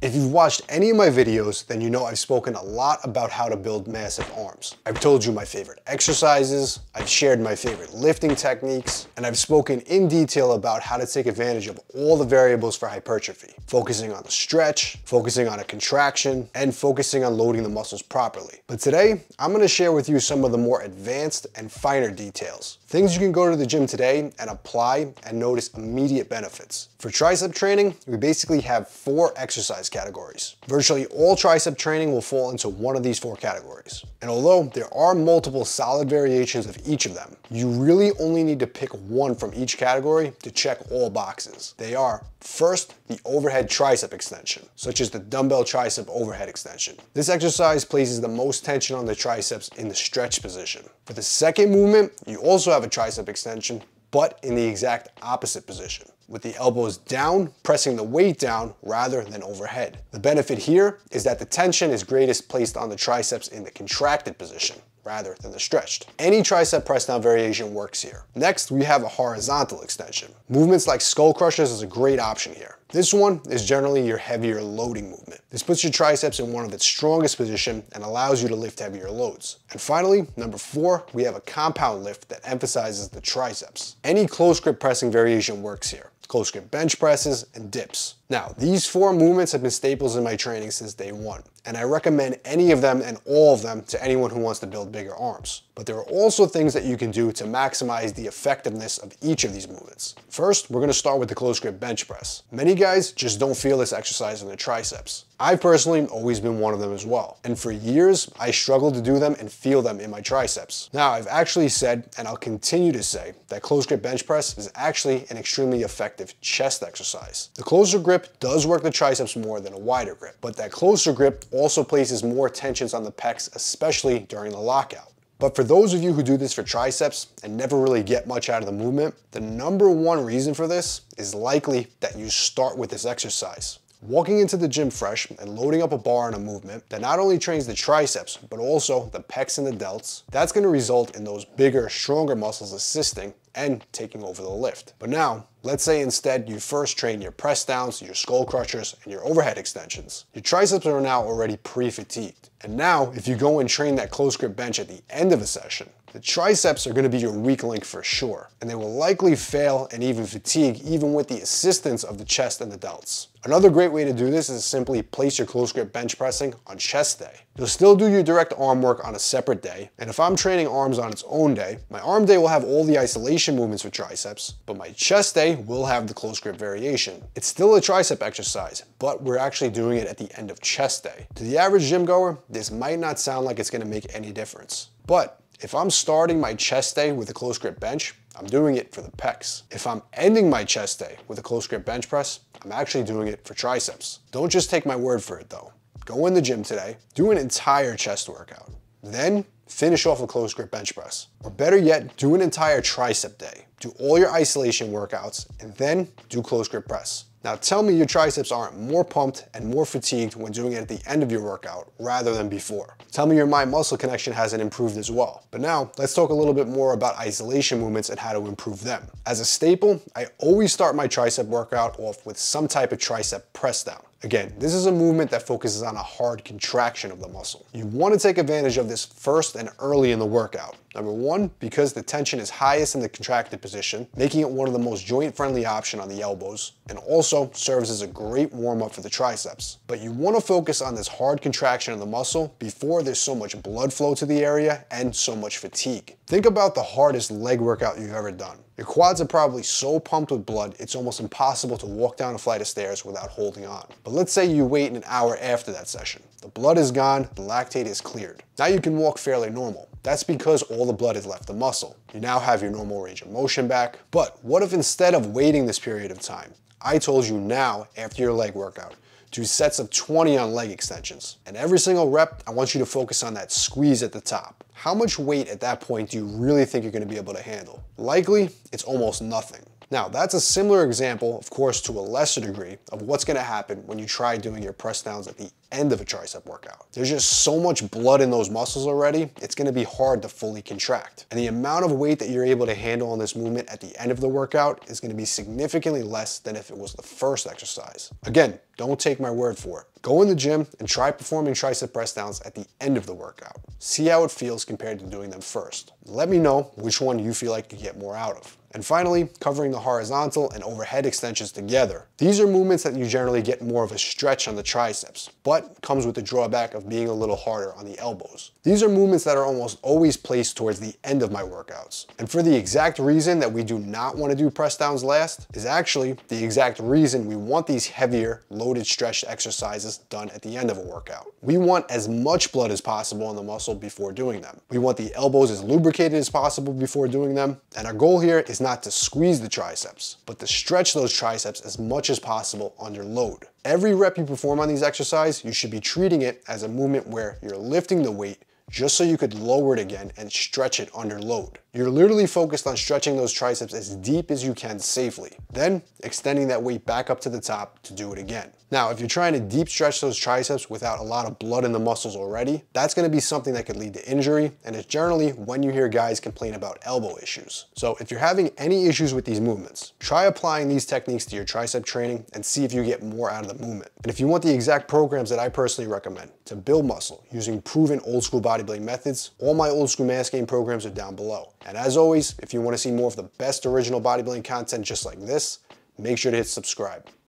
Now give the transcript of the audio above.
If you've watched any of my videos, then you know I've spoken a lot about how to build massive arms. I've told you my favorite exercises, I've shared my favorite lifting techniques, and I've spoken in detail about how to take advantage of all the variables for hypertrophy, focusing on the stretch, focusing on a contraction, and focusing on loading the muscles properly. But today, I'm going to share with you some of the more advanced and finer details. Things you can go to the gym today and apply and notice immediate benefits. For tricep training, we basically have 4 exercise categories. Virtually all tricep training will fall into one of these 4 categories. And although there are multiple solid variations of each of them, you really only need to pick one from each category to check all boxes. They are, first, the overhead tricep extension, such as the dumbbell tricep overhead extension. This exercise places the most tension on the triceps in the stretch position. For the second movement, you also have a tricep extension, but in the exact opposite position, with the elbows down, pressing the weight down rather than overhead. The benefit here is that the tension is greatest placed on the triceps in the contracted position rather than the stretched. Any tricep press down variation works here. Next, we have a horizontal extension. Movements like skull crushers is a great option here. This one is generally your heavier loading movement. This puts your triceps in one of its strongest position and allows you to lift heavier loads. And finally, number 4, we have a compound lift that emphasizes the triceps. Any close grip pressing variation works here. Close grip bench presses, and dips. Now, these 4 movements have been staples in my training since day 1, and I recommend any of them and all of them to anyone who wants to build bigger arms. But there are also things that you can do to maximize the effectiveness of each of these movements. First, we're going to start with the close grip bench press. Many guys just don't feel this exercise in their triceps. I've personally always been one of them as well, and for years I struggled to do them and feel them in my triceps. Now, I've actually said, and I'll continue to say, that close grip bench press is actually an extremely effective chest exercise. The closer grip does work the triceps more than a wider grip, but that closer grip also places more tensions on the pecs, especially during the lockout. But for those of you who do this for triceps and never really get much out of the movement, the number 1 reason for this is likely that you start with this exercise. Walking into the gym fresh and loading up a bar on a movement that not only trains the triceps, but also the pecs and the delts, that's going to result in those bigger, stronger muscles assisting and taking over the lift. But now, let's say instead you first train your press downs, your skull crushers, and your overhead extensions. Your triceps are now already pre-fatigued. And now, if you go and train that close grip bench at the end of a session, the triceps are going to be your weak link for sure, and they will likely fail and even fatigue even with the assistance of the chest and the delts. Another great way to do this is simply place your close grip bench pressing on chest day. You'll still do your direct arm work on a separate day, and if I'm training arms on its own day, my arm day will have all the isolation movements for triceps, but my chest day will have the close grip variation. It's still a tricep exercise, but we're actually doing it at the end of chest day. To the average gym goer, this might not sound like it's going to make any difference, but if I'm starting my chest day with a close grip bench, I'm doing it for the pecs. If I'm ending my chest day with a close grip bench press, I'm actually doing it for triceps. Don't just take my word for it though. Go in the gym today, do an entire chest workout, then finish off a close grip bench press. Or better yet, do an entire tricep day. Do all your isolation workouts and then do close grip press. Now tell me your triceps aren't more pumped and more fatigued when doing it at the end of your workout rather than before. Tell me your mind-muscle connection hasn't improved as well. But now let's talk a little bit more about isolation movements and how to improve them. As a staple, I always start my tricep workout off with some type of tricep press down. Again, this is a movement that focuses on a hard contraction of the muscle. You want to take advantage of this first and early in the workout. Number 1, because the tension is highest in the contracted position, making it one of the most joint-friendly option on the elbows, and also serves as a great warm-up for the triceps. But you want to focus on this hard contraction of the muscle before there's so much blood flow to the area and so much fatigue. Think about the hardest leg workout you've ever done. Your quads are probably so pumped with blood, it's almost impossible to walk down a flight of stairs without holding on. But let's say you wait an hour after that session. The blood is gone, the lactate is cleared. Now you can walk fairly normal. That's because all the blood has left the muscle. You now have your normal range of motion back. But what if instead of waiting this period of time, I told you now, after your leg workout, do sets of 20 on leg extensions. And every single rep, I want you to focus on that squeeze at the top. How much weight at that point do you really think you're going to be able to handle? Likely, it's almost nothing. Now, that's a similar example, of course, to a lesser degree of what's going to happen when you try doing your press downs at the end of a tricep workout. There's just so much blood in those muscles already, it's gonna be hard to fully contract. And the amount of weight that you're able to handle on this movement at the end of the workout is gonna be significantly less than if it was the first exercise. Again, don't take my word for it. Go in the gym and try performing tricep press downs at the end of the workout. See how it feels compared to doing them first. Let me know which one you feel like you get more out of. And finally, covering the horizontal and overhead extensions together. These are movements that you generally get more of a stretch on the triceps, but comes with the drawback of being a little harder on the elbows. These are movements that are almost always placed towards the end of my workouts. And for the exact reason that we do not want to do press downs last is actually the exact reason we want these heavier, loaded stretched exercises done at the end of a workout. We want as much blood as possible in the muscle before doing them. We want the elbows as lubricated as possible before doing them. And our goal here is not to squeeze the triceps, but to stretch those triceps as much as possible under load. Every rep you perform on these exercises, you should be treating it as a movement where you're lifting the weight just so you could lower it again and stretch it under load. You're literally focused on stretching those triceps as deep as you can safely, then extending that weight back up to the top to do it again. Now, if you're trying to deep stretch those triceps without a lot of blood in the muscles already, that's gonna be something that could lead to injury, and it's generally when you hear guys complain about elbow issues. So if you're having any issues with these movements, try applying these techniques to your tricep training and see if you get more out of the movement. And if you want the exact programs that I personally recommend to build muscle using proven old school bodybuilding methods, all my old school mass gain programs are down below. And as always, if you want to see more of the best original bodybuilding content just like this, make sure to hit subscribe.